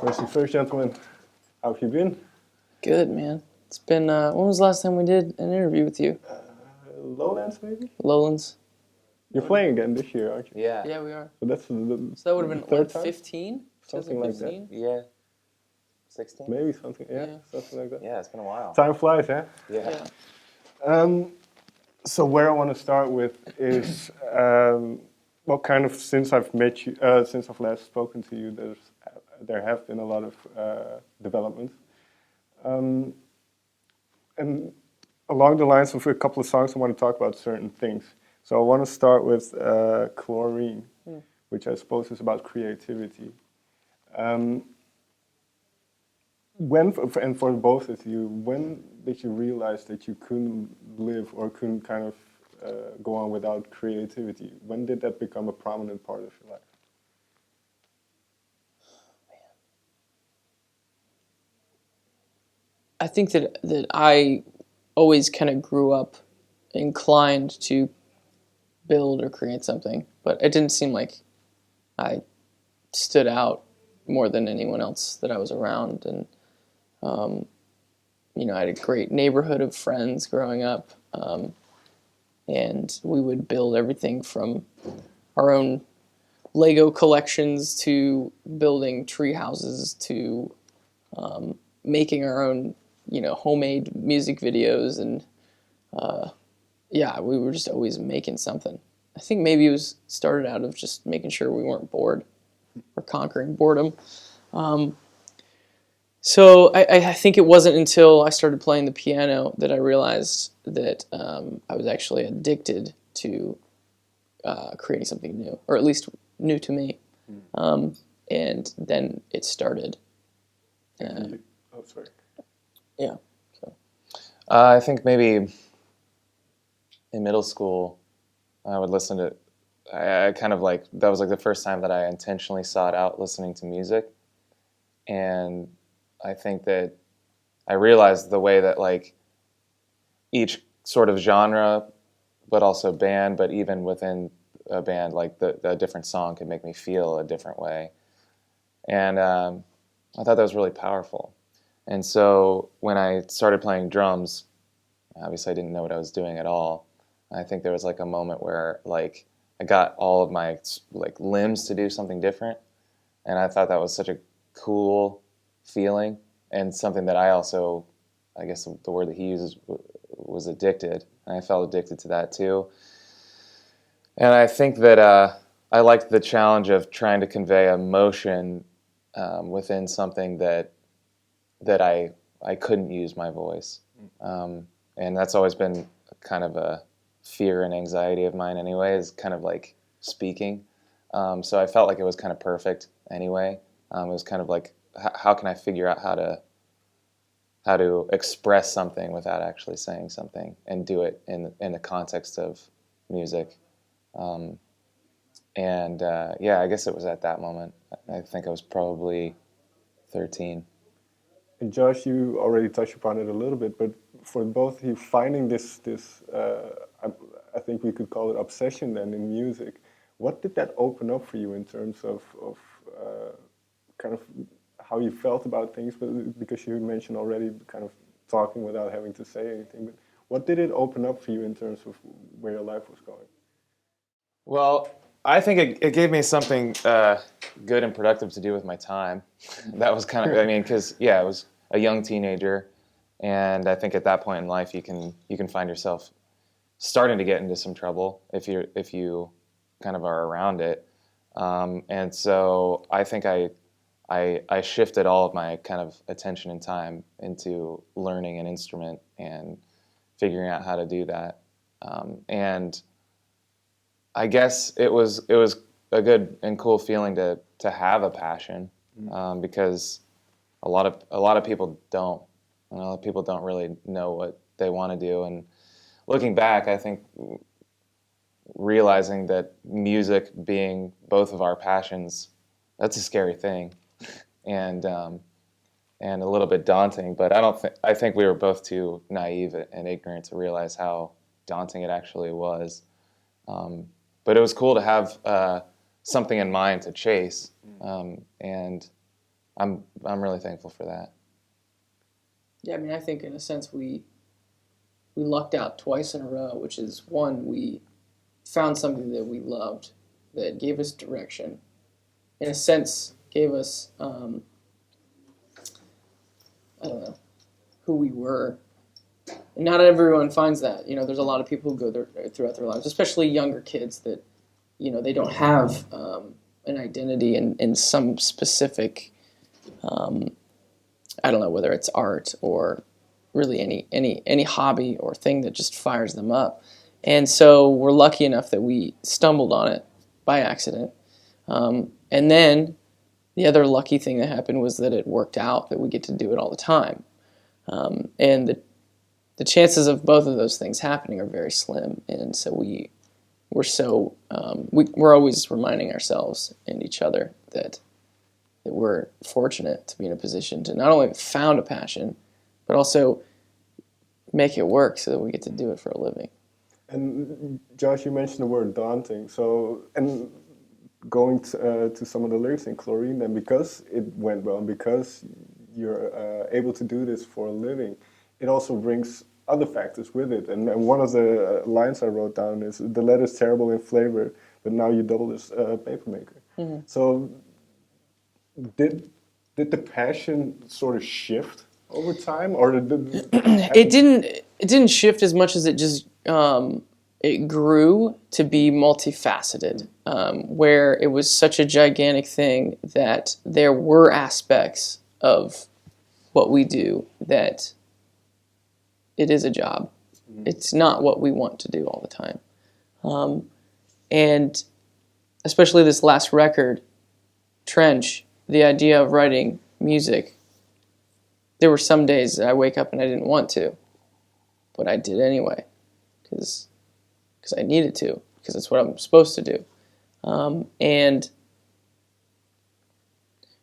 First things first, gentlemen. How have you been? Good, man. It's been, when was the last time we did an interview with you? Lowlands, maybe? Lowlands? You're playing again this year, aren't you? Yeah. Yeah, we are. So that's the So that would have been, third what, time? 15? Something like that. 2015? Yeah. 16? Maybe something, yeah, Yeah. something like that. Yeah, it's been a while. Time flies, huh? Yeah. Yeah. So where I want to start with is, well, kind of since I've met you, since I've last spoken to you, there have been a lot of developments. And along the lines of a couple of songs, I want to talk about certain things. So I want to start with Chlorine, which I suppose is about creativity. When, and for both of you, when did you realize that you couldn't live or couldn't kind of go on without creativity? When did that become a prominent part of your life? I think that I always kind of grew up inclined to build or create something, but it didn't seem like I stood out more than anyone else that I was around. And I had a great neighborhood of friends growing up, and we would build everything from our own Lego collections to building tree houses to making our own, homemade music videos. And we were just always making something. I think maybe it was started out of just making sure we weren't bored or conquering boredom. So I think it wasn't until I started playing the piano that I realized that I was actually addicted to creating something new, or at least new to me. And then it started. Oh, sorry. Yeah. So. I think maybe in middle school, I would listen to, I kind of like, that was like the first time that I intentionally sought out listening to music. And I think that I realized the way that like each sort of genre, but also band, but even within a band, like the different song could make me feel a different way. And I thought that was really powerful. And so when I started playing drums, obviously I didn't know what I was doing at all. I think there was like a moment where like I got all of my like limbs to do something different. And I thought that was such a cool feeling, and something that I also, I guess the word that he uses was addicted. And I felt addicted to that too. And I think that I liked the challenge of trying to convey emotion within something that I couldn't use my voice. And that's always been kind of a fear and anxiety of mine anyway, is kind of like speaking. So I felt like it was kind of perfect anyway. It was kind of like, how can I figure out how to express something without actually saying something, and do it in the context of music. I guess it was at that moment. I think I was probably 13. And Josh, you already touched upon it a little bit, but for both of you, finding this I think we could call it obsession then in music, what did that open up for you in terms of kind of how you felt about things? But because you mentioned already kind of talking without having to say anything, but what did it open up for you in terms of where your life was going? Well, I think it gave me something good and productive to do with my time. That was kind of, I mean, because I was a young teenager, and I think at that point in life you can find yourself starting to get into some trouble if you kind of are around it. And so I think I shifted all of my kind of attention and time into learning an instrument and figuring out how to do that. And I guess it was a good and cool feeling to have a passion, because a lot of people don't. A lot of people don't really know what they want to do. And looking back, I think realizing that music being both of our passions, that's a scary thing, and a little bit daunting. But I think we were both too naive and ignorant to realize how daunting it actually was. But it was cool to have something in mind to chase, and I'm really thankful for that. Yeah, I mean, I think in a sense we lucked out twice in a row, which is one, we found something that we loved that gave us direction. In a sense, gave us I don't know who we were. And not everyone finds that. You know, there's a lot of people who go throughout their lives, especially younger kids that they don't have an identity in some specific. I don't know whether it's art or really any hobby or thing that just fires them up. And so we're lucky enough that we stumbled on it by accident. And then the other lucky thing that happened was that it worked out, that we get to do it all the time. And the chances of both of those things happening are very slim. And so we're always reminding ourselves and each other that we're fortunate to be in a position to not only have found a passion, but also make it work so that we get to do it for a living. And Josh, you mentioned the word daunting. So, and going to some of the lyrics in Chlorine, then because it went well, and because you're able to do this for a living, it also brings other factors with it. And one of the lines I wrote down is, "The letter's terrible in flavor, but now you double as a papermaker." Mm-hmm. So, did the passion sort of shift over time, or It didn't shift as much as it just it grew to be multifaceted, where it was such a gigantic thing that there were aspects of what we do that it is a job. Mm-hmm. It's not what we want to do all the time. And especially this last record, Trench, the idea of writing music, there were some days that I wake up and I didn't want to, but I did anyway, because I needed to, because it's what I'm supposed to do. And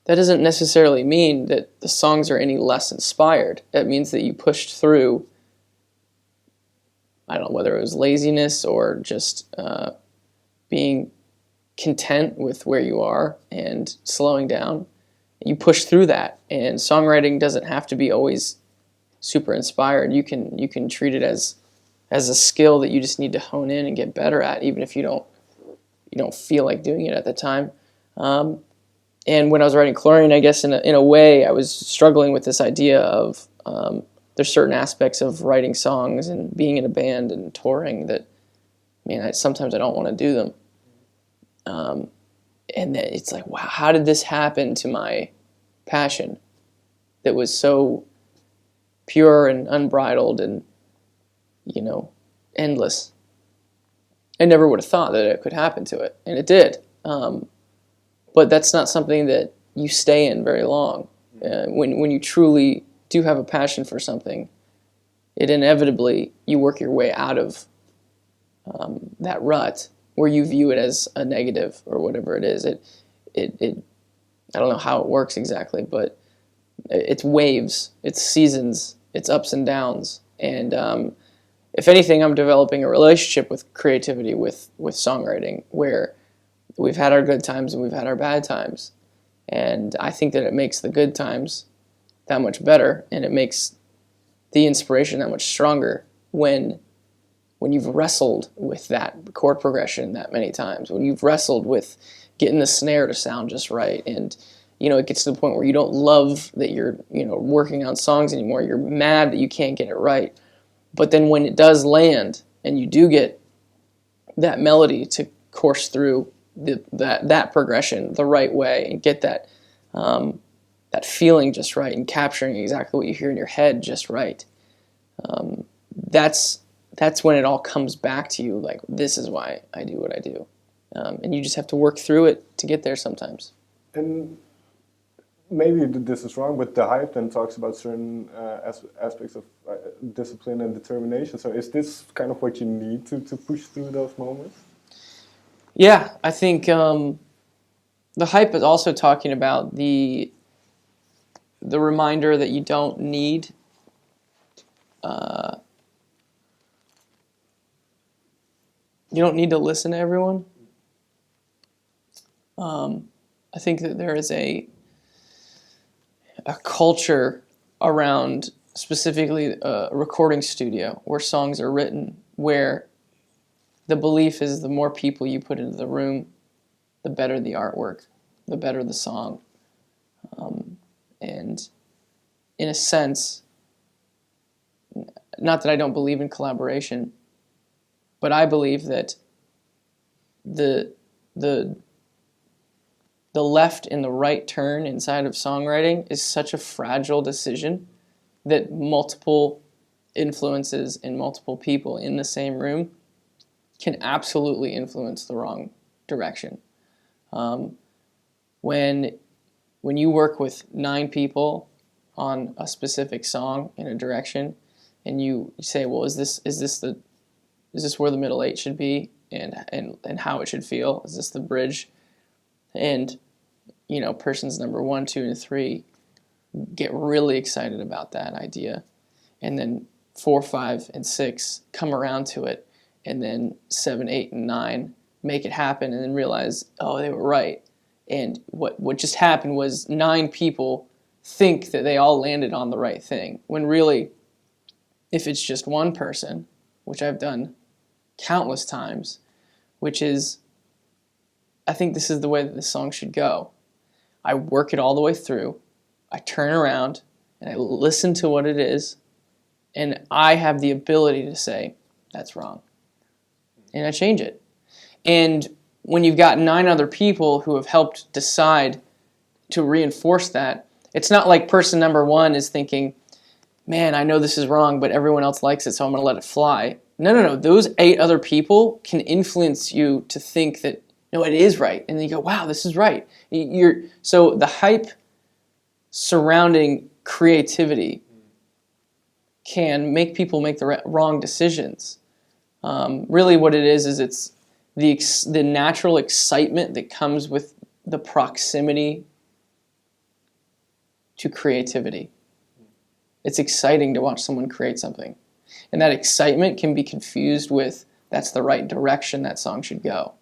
that doesn't necessarily mean that the songs are any less inspired. It means that you pushed through, I don't know, whether it was laziness or just being content with where you are and slowing down. You push through that, and songwriting doesn't have to be always super inspired. You can treat it as a skill that you just need to hone in and get better at, even if you don't feel like doing it at the time. And when I was writing Chlorine, I guess in a way I was struggling with this idea of there's certain aspects of writing songs and being in a band and touring that, sometimes I don't want to do them. And it's like, wow, how did this happen to my passion that was so pure and unbridled and, endless? I never would have thought that it could happen to it, and it did. But that's not something that you stay in very long. When you truly do have a passion for something, it inevitably, you work your way out of that rut where you view it as a negative or whatever it is. It I don't know how it works exactly, but it's waves, it's seasons, it's ups and downs. And if anything, I'm developing a relationship with creativity, with songwriting, where we've had our good times and we've had our bad times. And I think that it makes the good times that much better, and it makes the inspiration that much stronger when you've wrestled with that chord progression that many times, when you've wrestled with getting the snare to sound just right, and it gets to the point where you don't love that you're working on songs anymore. You're mad that you can't get it right. But then when it does land and you do get that melody to course through that progression the right way and get that feeling just right and capturing exactly what you hear in your head just right, that's when it all comes back to you, like, this is why I do what I do. And you just have to work through it to get there sometimes. And maybe this is wrong, but the hype then talks about certain aspects of discipline and determination. So is this kind of what you need to push through those moments? Yeah, I think the hype is also talking about the reminder that you don't need to listen to everyone. I think that there is a culture around specifically a recording studio where songs are written, where the belief is the more people you put into the room, the better the artwork, the better the song. And in a sense, not that I don't believe in collaboration, but I believe that the left and the right turn inside of songwriting is such a fragile decision that multiple influences and multiple people in the same room can absolutely influence the wrong direction. When you work with 9 people on a specific song in a direction, and you say, well, is this where the middle 8 should be, and how it should feel? Is this the bridge? And persons number 1, 2, and 3 get really excited about that idea, and then 4, 5, and 6 come around to it, and then 7, 8, and 9 make it happen, and then realize, oh, they were right. And what just happened was 9 people think that they all landed on the right thing, when really, if it's just one person, which I've done countless times, which is, I think this is the way that this song should go. I work it all the way through, I turn around, and I listen to what it is, and I have the ability to say, that's wrong. And I change it. And when you've got 9 other people who have helped decide to reinforce that, it's not like person number 1 is thinking, man, I know this is wrong, but everyone else likes it, so I'm going to let it fly. No. Those 8 other people can influence you to think that, no, it is right. And then you go, wow, this is right. So the hype surrounding creativity can make people make the wrong decisions. Really what it is it's the natural excitement that comes with the proximity to creativity. It's exciting to watch someone create something. And that excitement can be confused with, that's the right direction that song should go.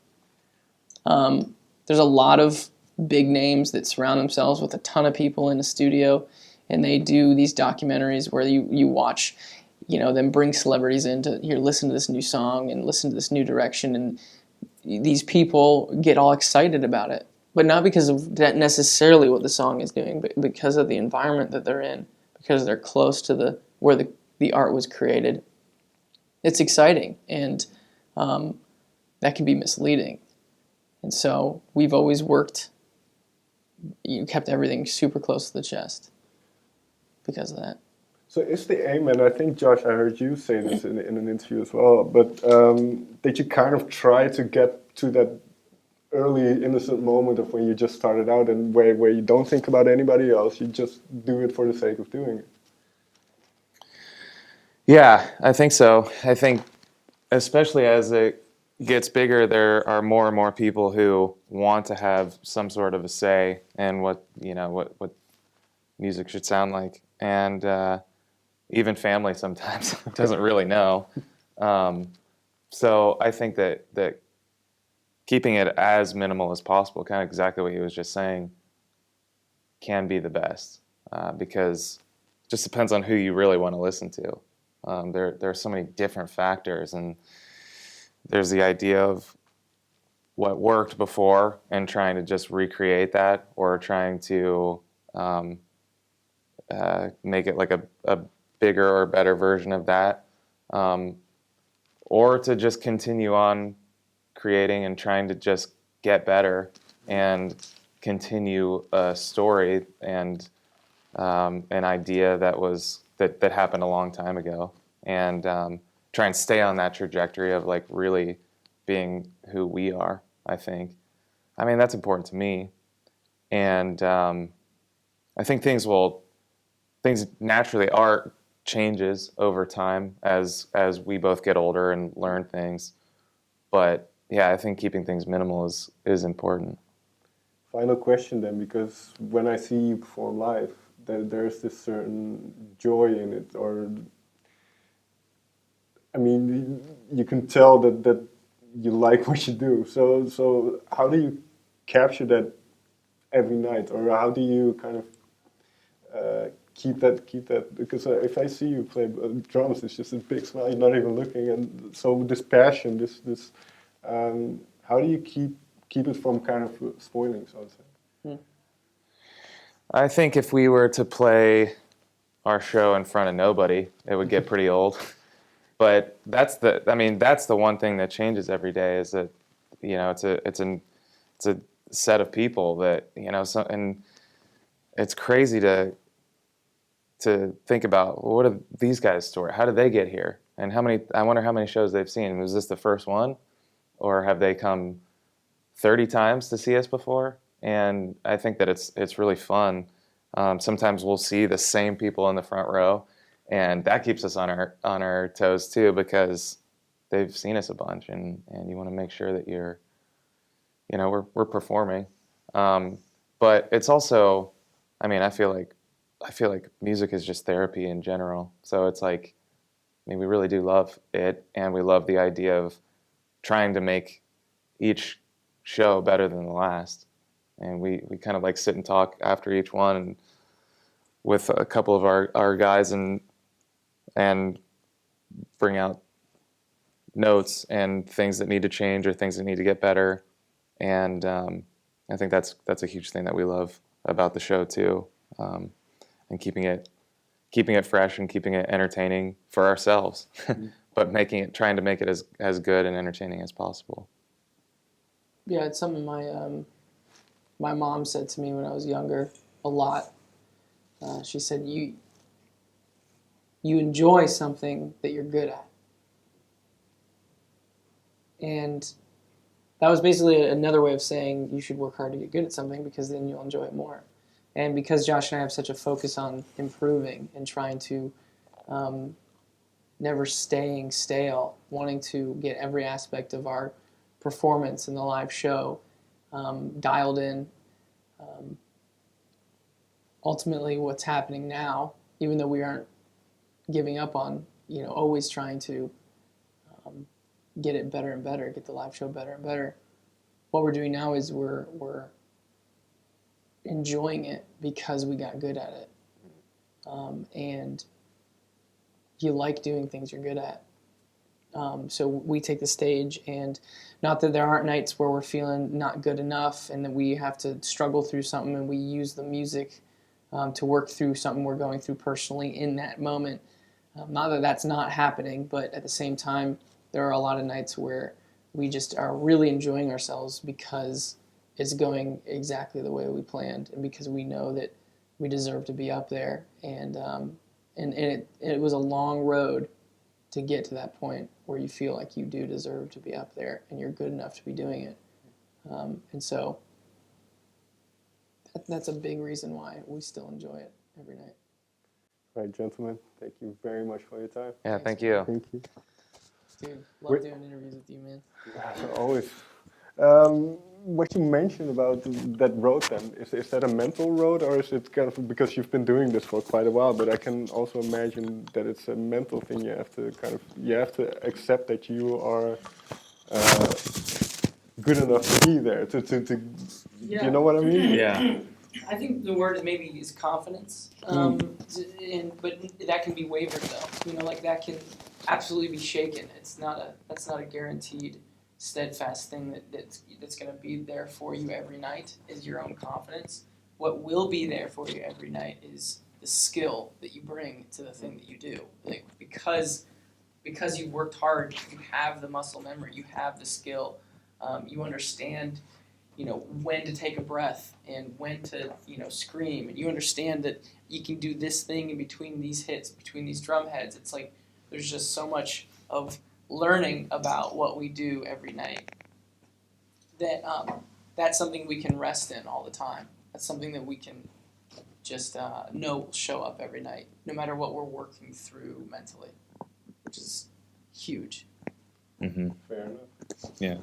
There's a lot of big names that surround themselves with a ton of people in a studio, and they do these documentaries where you watch them bring celebrities in to here, listen to this new song and listen to this new direction, and these people get all excited about it, but not because of that necessarily what the song is doing, but because of the environment that they're in, because they're close to where the art was created. It's exciting, and that can be misleading. And so we've always kept everything super close to the chest because of that. So is the aim, and I think, Josh, I heard you say this in an interview as well, but that you kind of try to get to that early innocent moment of when you just started out, and where you don't think about anybody else, you just do it for the sake of doing it? Yeah, I think so. I think especially as it gets bigger, there are more and more people who want to have some sort of a say in what music should sound like, and even family sometimes doesn't really know. So I think that keeping it as minimal as possible, kind of exactly what he was just saying, can be the best, because it just depends on who you really want to listen to. There are so many different factors, and there's the idea of what worked before and trying to just recreate that, or trying to make it like a bigger or better version of that, or to just continue on creating and trying to just get better and continue a story and an idea that happened a long time ago, and try and stay on that trajectory of like really being who we are. I mean that's important to me, and I think things naturally art changes over time as we both get older and learn things, but yeah, I think keeping things minimal is important. Final question then, because when I see you perform live, there's this certain joy in it, or I mean, you can tell that you like what you do. So how do you capture that every night, or how do you kind of keep that because if I see you play drums, it's just a big smile. You're not even looking, and so this passion, this how do you keep it from kind of spoiling, so to say? I think if we were to play our show in front of nobody, it would get pretty old. But that's the one thing that changes every day is that, it's a set of people that, and it's crazy to think about, well, what are these guys' story? How did they get here? And I wonder how many shows they've seen. Was this the first one? Or have they come 30 times to see us before? And I think that it's really fun. Sometimes we'll see the same people in the front row, and that keeps us on our toes too, because they've seen us a bunch, and you want to make sure that we're performing. But it's also, I feel like music is just therapy in general. So it's like, we really do love it, and we love the idea of trying to make each show better than the last. And we kind of like sit and talk after each one and with a couple of our guys and bring out notes and things that need to change or things that need to get better. And I think that's a huge thing that we love about the show too, and keeping it fresh and keeping it entertaining for ourselves, but trying to make it as good and entertaining as possible. Yeah, it's something my mom said to me when I was younger a lot. She said, you enjoy something that you're good at. And that was basically another way of saying you should work hard to get good at something, because then you'll enjoy it more. And because Josh and I have such a focus on improving and trying to never staying stale, wanting to get every aspect of our performance in the live show dialed in. Ultimately, what's happening now, even though we aren't giving up on, always trying to get it better and better, get the live show better and better, what we're doing now is we're enjoying it because we got good at it. And you like doing things you're good at. So we take the stage, and not that there aren't nights where we're feeling not good enough and that we have to struggle through something, and we use the music to work through something we're going through personally in that moment. Not that that's not happening, but at the same time, there are a lot of nights where we just are really enjoying ourselves because it's going exactly the way we planned, and because we know that we deserve to be up there. And it was a long road to get to that point where you feel like you do deserve to be up there and you're good enough to be doing it. And so that's a big reason why we still enjoy it every night. All right, gentlemen, thank you very much for your time. Yeah, thank you. Thank you. Dude, love doing interviews with you, man. Always. What you mentioned about that road then, is that a mental road, or is it kind of, because you've been doing this for quite a while, but I can also imagine that it's a mental thing. You have to accept that you are good enough to be there, to Yeah. you know what I mean? Yeah. I think the word maybe is confidence, but that can be wavered though. Like that can absolutely be shaken. That's not a guaranteed, steadfast thing that's going to be there for you every night. Is your own confidence. What will be there for you every night is the skill that you bring to the thing that you do. Like because you've worked hard, you have the muscle memory, you have the skill, you understand. When to take a breath and when to, scream. And you understand that you can do this thing in between these hits, between these drum heads. It's like there's just so much of learning about what we do every night that that's something we can rest in all the time. That's something that we can just know will show up every night, no matter what we're working through mentally, which is huge. Mm-hmm. Fair enough. Yeah.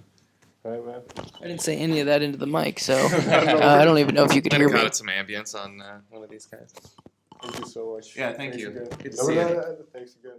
All right, man. I didn't say any of that into the mic, so I don't even know if you could hear me. Some ambience on one of these guys. Thank you so much. Yeah, thank Thanks you. again. Good to see you. Thanks again.